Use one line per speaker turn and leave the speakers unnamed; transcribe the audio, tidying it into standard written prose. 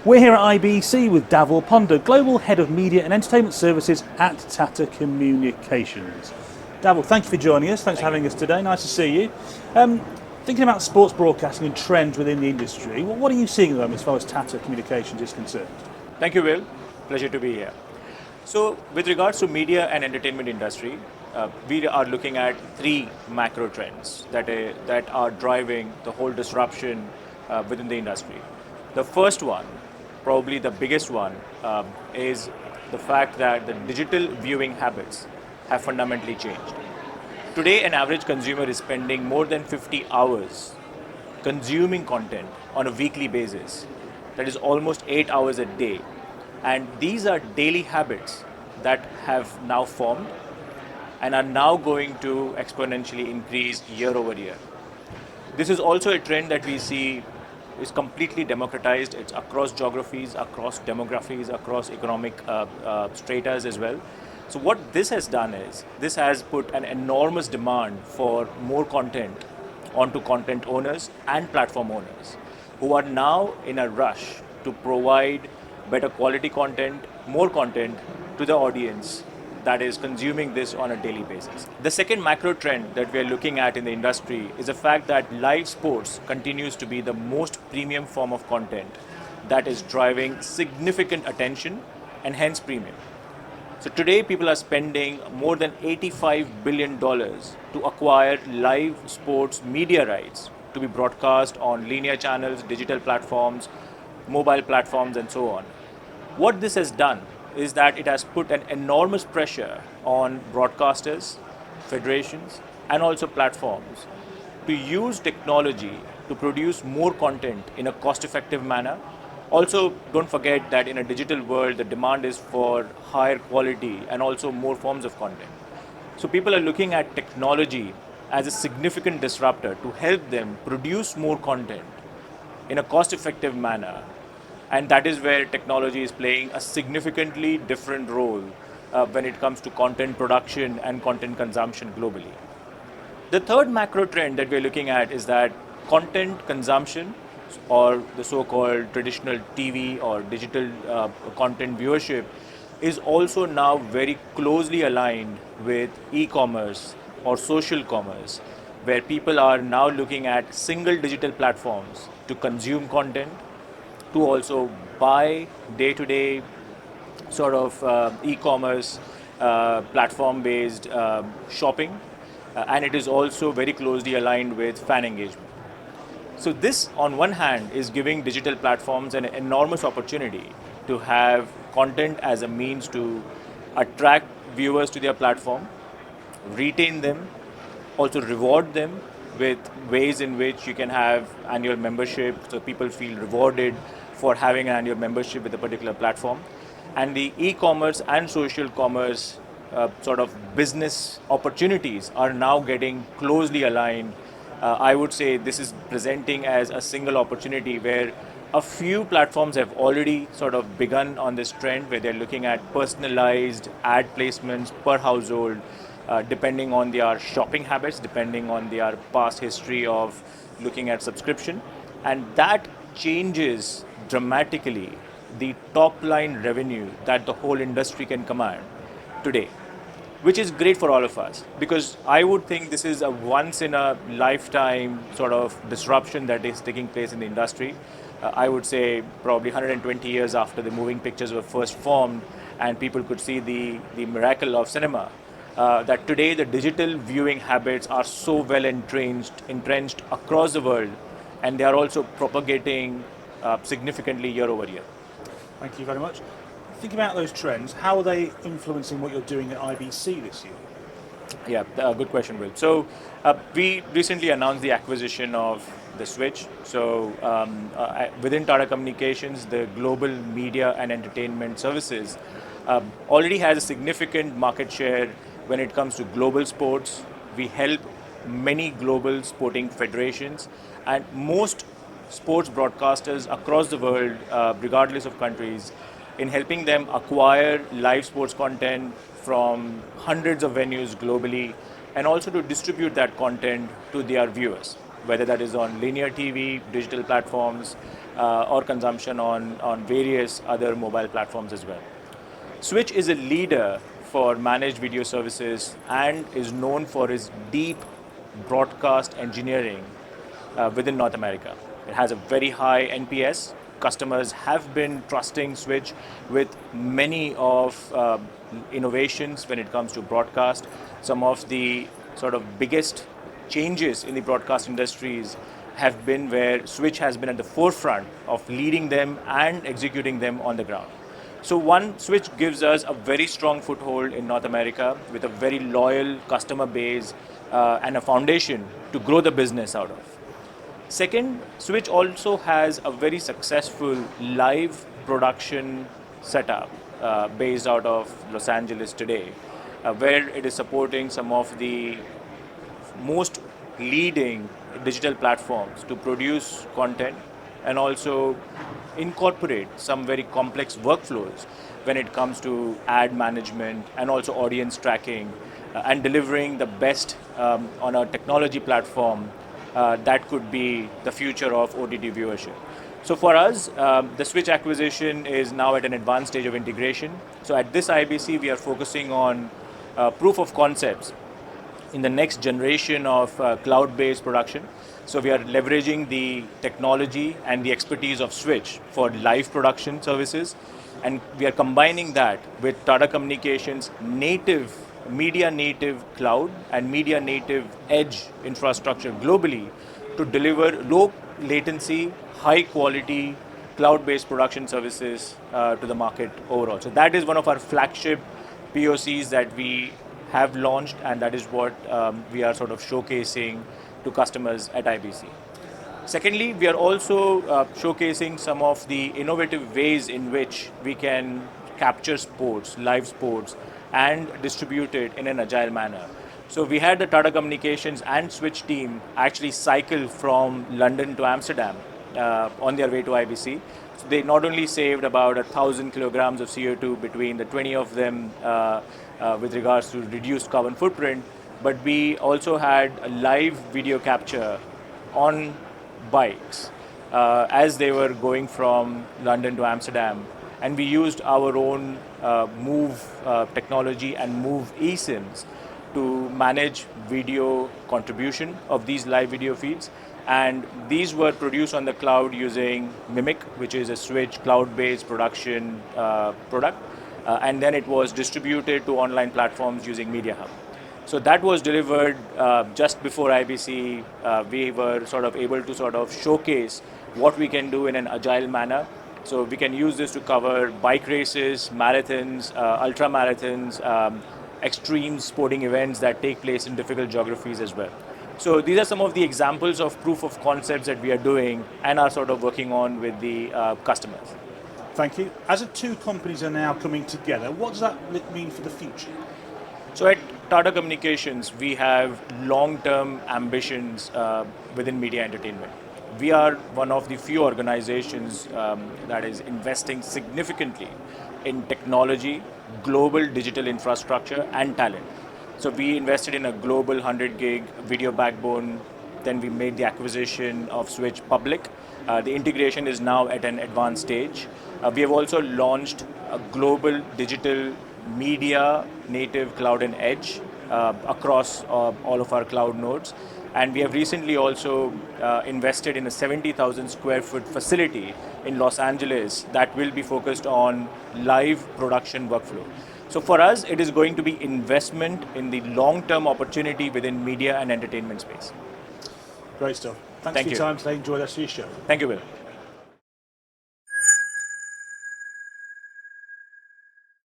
We're here at IBC with Dhaval Ponda, Global Head of Media and Entertainment Services at Tata Communications. Dhaval, thank you for joining us. Thanks for having us today. Nice to see you. Thinking about sports broadcasting and trends within the industry, what are you seeing at the moment as far as Tata Communications is concerned?
Thank you, Will. Pleasure to be here. So, with regards to media and entertainment industry, we are looking at three macro trends that are driving the whole disruption within the industry. The first one, probably the biggest one, is the fact that the digital viewing habits have fundamentally changed. Today, an average consumer is spending more than 50 hours consuming content on a weekly basis. That is almost 8 hours a day. And these are daily habits that have now formed and are now going to exponentially increase year over year. This is also a trend that we see is completely democratized. It's across geographies, across demographies, across economic stratas as well. So what this has done is, this has put an enormous demand for more content onto content owners and platform owners, who are now in a rush to provide better quality content, more content to the audience that is consuming this on a daily basis. The second macro trend that we are looking at in the industry is the fact that live sports continues to be the most premium form of content that is driving significant attention and hence premium. So today people are spending more than $85 billion to acquire live sports media rights to be broadcast on linear channels, digital platforms, mobile platforms and so on. What this has done is that it has put an enormous pressure on broadcasters, federations and also platforms to use technology to produce more content in a cost-effective manner. Also, don't forget that in a digital world, the demand is for higher quality and also more forms of content. So people are looking at technology as a significant disruptor to help them produce more content in a cost-effective manner. And that is where technology is playing a significantly different role when it comes to content production and content consumption globally. The third macro trend that we're looking at is that content consumption, or the so-called traditional TV or digital content viewership, is also now very closely aligned with e-commerce or social commerce, where people are now looking at single digital platforms to consume content, to also buy day-to-day sort of e-commerce platform-based shopping, and it is also very closely aligned with fan engagement. So this, on one hand, is giving digital platforms an enormous opportunity to have content as a means to attract viewers to their platform, retain them, also reward them with ways in which you can have annual membership, so people feel rewarded for having an annual membership with a particular platform. And the e-commerce and social commerce sort of business opportunities are now getting closely aligned. I would say this is presenting as a single opportunity where a few platforms have already sort of begun on this trend, where they're looking at personalized ad placements per household, depending on their shopping habits, depending on their past history of looking at subscription. And that changes dramatically the top line revenue that the whole industry can command today, which is great for all of us, because I would think this is a once in a lifetime sort of disruption that is taking place in the industry. I would say probably 120 years after the moving pictures were first formed and people could see the miracle of cinema, that today the digital viewing habits are so well entrenched across the world, and they are also propagating significantly year over year.
Thank you very much. Think about those trends. How are they influencing what you're doing at IBC this year?
Yeah, good question, Will. So we recently announced the acquisition of the Switch. So within Tata Communications, the global media and entertainment services already has a significant market share when it comes to global sports. We help many global sporting federations and most sports broadcasters across the world, regardless of countries, in helping them acquire live sports content from hundreds of venues globally, and also to distribute that content to their viewers. whether that is on linear TV, digital platforms, or consumption on various other mobile platforms as well. Switch is a leader for managed video services and is known for its deep broadcast engineering within North America. It has a very high NPS. Customers have been trusting Switch with many of innovations when it comes to broadcast. Some of the sort of biggest changes in the broadcast industries have been where Switch has been at the forefront of leading them and executing them on the ground. So one, Switch gives us a very strong foothold in North America with a very loyal customer base and a foundation to grow the business out of. Second, Switch also has a very successful live production setup based out of Los Angeles today, where it is supporting some of the most leading digital platforms to produce content and also incorporate some very complex workflows when it comes to ad management and also audience tracking and delivering the best on a technology platform that could be the future of OTT viewership. So for us, the Switch acquisition is now at an advanced stage of integration. So at this IBC, we are focusing on proof of concepts in the next generation of cloud-based production. So we are leveraging the technology and the expertise of Switch for live production services, and we are combining that with Tata Communications native, media native cloud and media native edge infrastructure globally to deliver low latency, high quality, cloud-based production services to the market overall. So that is one of our flagship POCs that we have launched, and that is what we are sort of showcasing to customers at IBC. Secondly, we are also showcasing some of the innovative ways in which we can capture sports, live sports, and distribute it in an agile manner. So we had the Tata Communications and Switch team actually cycle from London to Amsterdam on their way to IBC. So they not only saved about 1,000 kilograms of CO2 between the 20 of them with regards to reduced carbon footprint, but we also had a live video capture on bikes as they were going from London to Amsterdam. And we used our own Move technology and Move eSIMs to manage video contribution of these live video feeds. And these were produced on the cloud using Mimic, which is a Switch cloud-based production product. And then it was distributed to online platforms using Media Hub. So that was delivered just before IBC. We were sort of able to sort of showcase what we can do in an agile manner. So we can use this to cover bike races, marathons, ultra marathons, extreme sporting events that take place in difficult geographies as well. So these are some of the examples of proof of concepts that we are doing and are sort of working on with the customers.
Thank you. As the two companies are now coming together, what does that mean for the future?
So at Tata Communications, we have long-term ambitions within media entertainment. We are one of the few organizations that is investing significantly in technology, global digital infrastructure, and talent. So we invested in a global 100 gig video backbone. Then we made the acquisition of Switch public. The integration is now at an advanced stage. We have also launched a global digital media native cloud and edge across all of our cloud nodes. And we have recently also invested in a 70,000 square foot facility in Los Angeles that will be focused on live production workflow. So for us, it is going to be investment in the long-term opportunity within media and entertainment space.
Great stuff. Thanks
Thank
for your
you.
time today. Enjoy the rest of your show.
Thank you, Will.